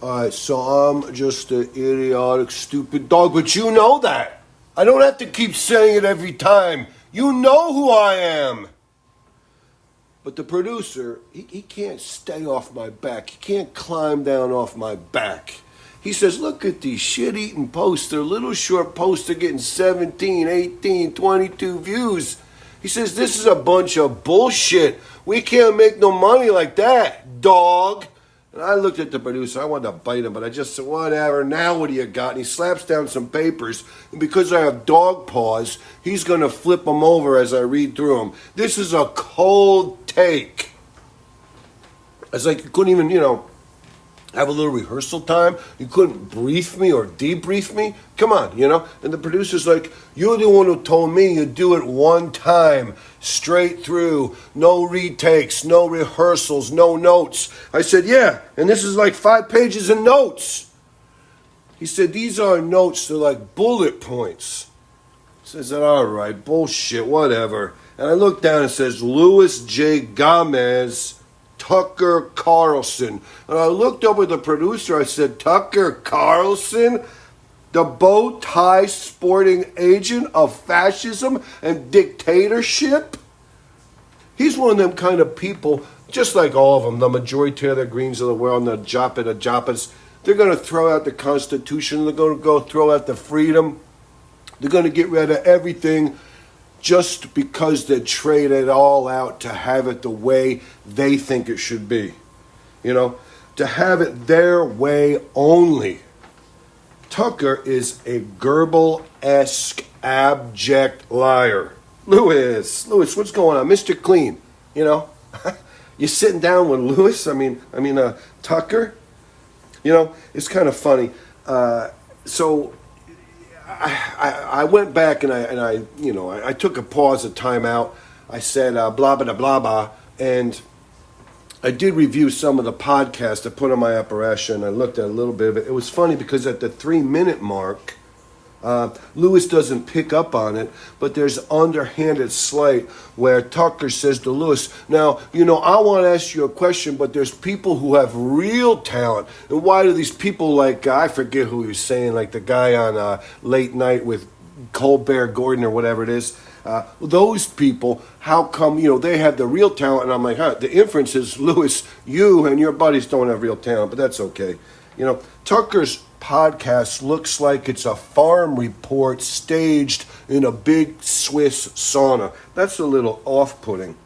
Alright, so I'm just an idiotic, stupid dog, but you know that. I don't have to keep saying it every time. You know who I am. But the producer, he can't stay off my back. He can't climb down off my back. He says, look at these shit-eating posts. They're little short posts. They're getting 17, 18, 22 views. He says, this is a bunch of bullshit. We can't make no money like that, dog. And I looked at the producer. I wanted to bite him, but I just said, whatever. Now what do you got? And he slaps down some papers. And because I have dog paws, he's going to flip them over as I read through them. This is a cold take. It's like you couldn't even, have a little rehearsal time. You couldn't brief me or debrief me. Come on, And the producer's like, you're the one who told me you do it one time, straight through, no retakes, no rehearsals, no notes. I said, yeah, and this is like 5 pages of notes. He said, these aren't notes, they're like bullet points. I said, all right, bullshit, whatever. And I looked down and it says, Louis J. Gomez, Tucker Carlson. And I looked over at the producer. I said, Tucker Carlson, the bow tie sporting agent of fascism and dictatorship? He's one of them kind of people, just like all of them, the majority of the greens of the world, and the joppas. They're going to throw out the Constitution. They're going to go throw out the freedom. They're going to get rid of everything just because they trade it all out to have it the way they think it should be. To have it their way only. Tucker is a Goebbels-esque, abject liar. Louis, what's going on? Mr. Clean, You sitting down with Louis? Tucker? It's kind of funny. So I went back and I took a pause, a time out. I said blah blah blah blah, and I did review some of the podcasts I put on my apparatus, and I looked at a little bit of it. It was funny because at the 3-minute mark, Lewis doesn't pick up on it, but there's underhanded slight where Tucker says to Lewis, now, I want to ask you a question, but there's people who have real talent. And why do these people like, I forget who he was saying, like the guy on Late Night with Colbert Gordon or whatever it is, those people, how come, they have the real talent? And I'm like, the inference is, Lewis, you and your buddies don't have real talent, but that's okay. Tucker's podcast looks like it's a farm report staged in a big Swiss sauna. That's a little off-putting,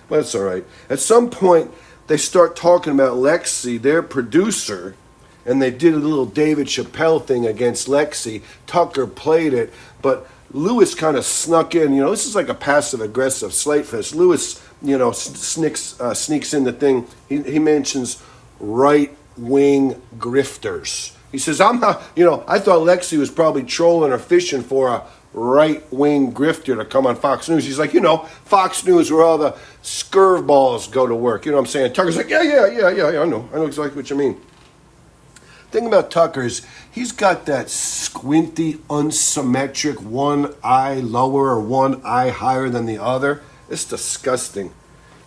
but that's all right. At some point, they start talking about Lexi, their producer, and they did a little David Chappelle thing against Lexi. Tucker played it, but Lewis kind of snuck in. This is like a passive-aggressive slate fest. Lewis, sneaks in the thing. He mentions right-wing grifters. He says, I'm not, I thought Lexi was probably trolling or fishing for a right-wing grifter to come on Fox News. He's like, Fox News where all the scurvballs go to work. You know what I'm saying? Tucker's like, yeah, I know exactly what you mean. Thing about Tucker is he's got that squinty, unsymmetric, one eye lower or one eye higher than the other. It's disgusting.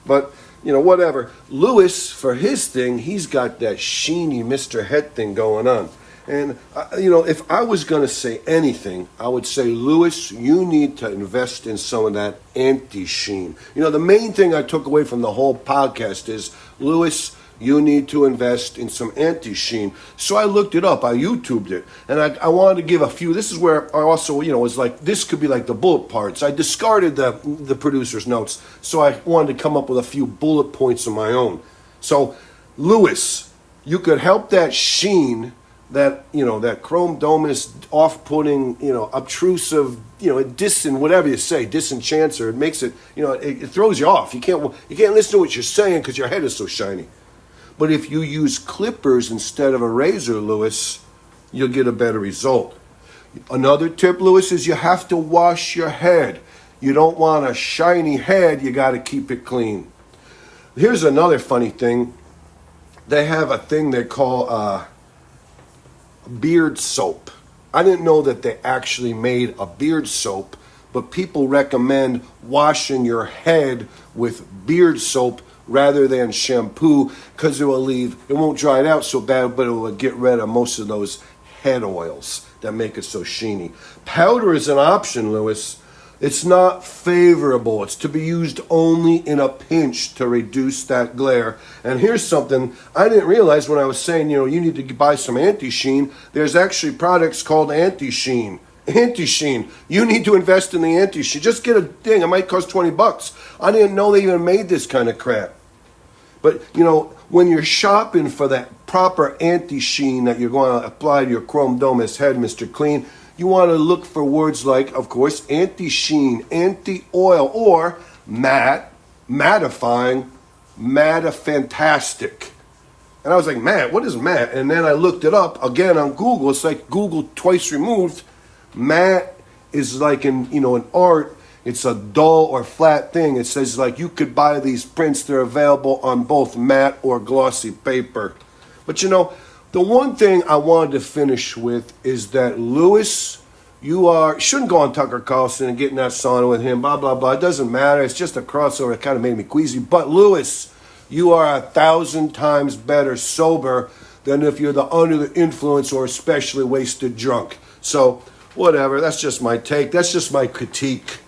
But, whatever. Lewis, for his thing, he's got that sheeny Mr. Head thing going on. And, if I was going to say anything, I would say, Lewis, you need to invest in some of that anti-sheen. The main thing I took away from the whole podcast is, Lewis, you need to invest in some anti-sheen. So I looked it up. I YouTubed it. And I wanted to give a few. This is where I also, was like, this could be like the bullet parts. I discarded the producer's notes. So I wanted to come up with a few bullet points of my own. So, Lewis, you could help that sheen, that, that chrome domus, off-putting, obtrusive, whatever you say, disenchanter. It makes it, it throws you off. You can't listen to what you're saying because your head is so shiny. But if you use clippers instead of a razor, Lewis, you'll get a better result. Another tip, Lewis, is you have to wash your head. You don't want a shiny head, you got to keep it clean. Here's another funny thing. They have a thing they call beard soap. I didn't know that they actually made a beard soap, but people recommend washing your head with beard soap rather than shampoo, because it won't dry it out so bad, but it will get rid of most of those head oils that make it so sheeny. Powder is an option, Lewis. It's not favorable. It's to be used only in a pinch to reduce that glare. And here's something I didn't realize when I was saying, you need to buy some anti-sheen. There's actually products called anti-sheen. Anti-sheen. You need to invest in the anti-sheen. Just get a thing. It might cost $20. I didn't know they even made this kind of crap. But, when you're shopping for that proper anti-sheen that you're going to apply to your chrome domus head, Mr. Clean, you want to look for words like, of course, anti-sheen, anti-oil, or matte, mattifying, mattafantastic. And I was like, matte, what is matte? And then I looked it up again on Google. It's like Google twice removed. Matte is like in art, it's a dull or flat thing. It says like you could buy these prints. They're available on both matte or glossy paper. But the one thing I wanted to finish with is that Lewis, you shouldn't go on Tucker Carlson and get in that sauna with him, blah, blah, blah. It doesn't matter. It's just a crossover. It kind of made me queasy. But Lewis, you are 1,000 times better sober than if you're under the influence or especially wasted drunk. So, whatever. That's just my take. That's just my critique.